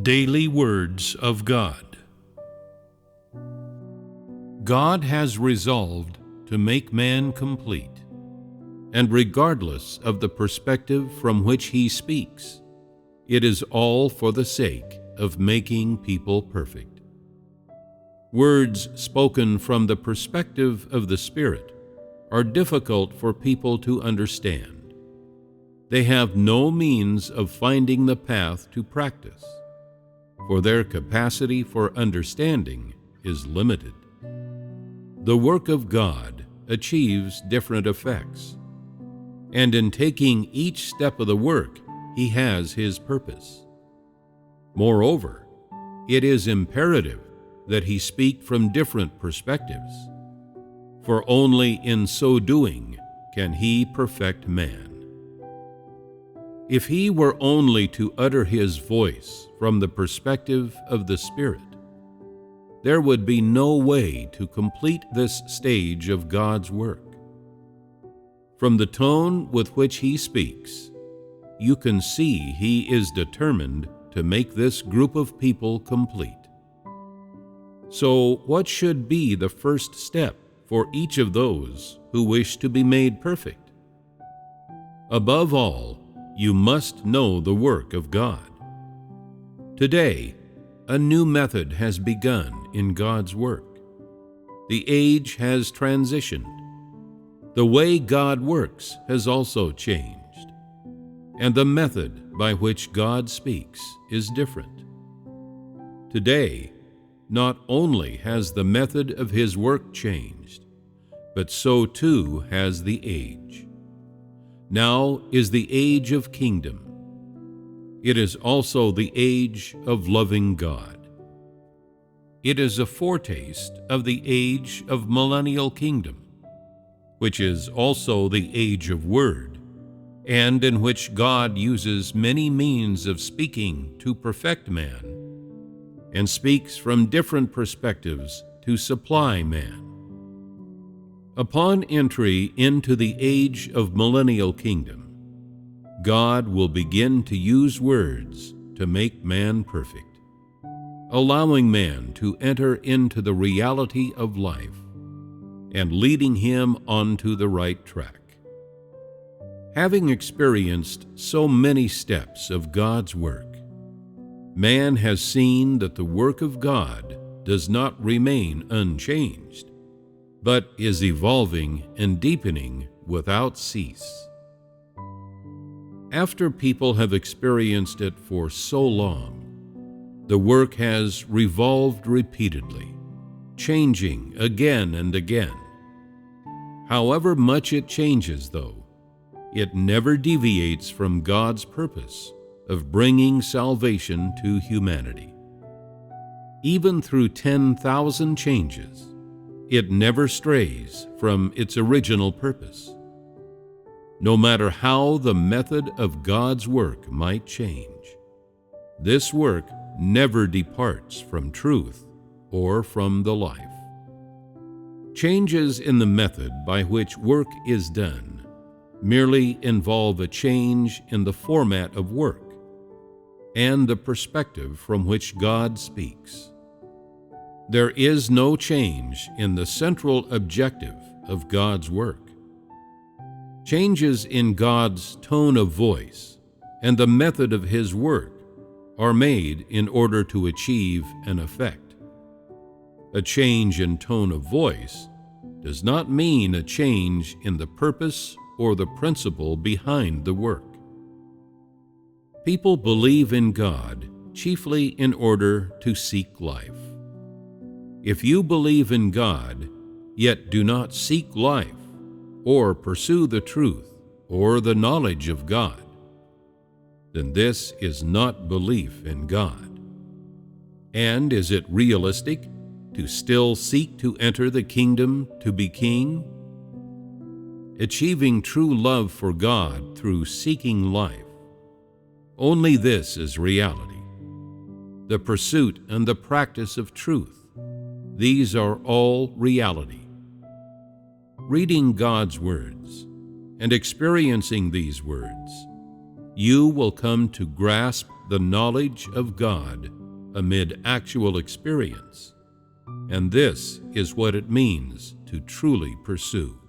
Daily Words of God. God has resolved to make man complete, and regardless of the perspective from which he speaks, it is all for the sake of making people perfect. Words spoken from the perspective of the Spirit are difficult for people to understand. They have no means of finding the path to practice, for their capacity for understanding is limited. The work of God achieves different effects, and in taking each step of the work, He has His purpose. Moreover, it is imperative that He speak from different perspectives, for only in so doing can He perfect man. If He were only to utter His voice from the perspective of the Spirit, there would be no way to complete this stage of God's work. From the tone with which He speaks, you can see He is determined to make this group of people complete. So, what should be the first step for each of those who wish to be made perfect? Above all, you must know the work of God. Today, a new method has begun in God's work. The age has transitioned. The way God works has also changed, and the method by which God speaks is different. Today, not only has the method of His work changed, but so too has the age. Now is the age of kingdom. It is also the age of loving God. It is a foretaste of the age of millennial kingdom, which is also the age of word, and in which God uses many means of speaking to perfect man, and speaks from different perspectives to supply man. Upon entry into the age of millennial kingdom, God will begin to use words to make man perfect, allowing man to enter into the reality of life and leading him onto the right track. Having experienced so many steps of God's work, man has seen that the work of God does not remain unchanged, but is evolving and deepening without cease. After people have experienced it for so long, the work has revolved repeatedly, changing again and again. However much it changes, though, it never deviates from God's purpose of bringing salvation to humanity. Even through 10,000 changes, it never strays from its original purpose. No matter how the method of God's work might change, this work never departs from truth or from the life. Changes in the method by which work is done merely involve a change in the format of work and the perspective from which God speaks. There is no change in the central objective of God's work. Changes in God's tone of voice and the method of His work are made in order to achieve an effect. A change in tone of voice does not mean a change in the purpose or the principle behind the work. People believe in God chiefly in order to seek life. If you believe in God, yet do not seek life, or pursue the truth, or the knowledge of God, then this is not belief in God. And is it realistic to still seek to enter the kingdom to be king? Achieving true love for God through seeking life, only this is reality. The pursuit and the practice of truth, these are all reality. Reading God's words and experiencing these words, you will come to grasp the knowledge of God amid actual experience, and this is what it means to truly pursue.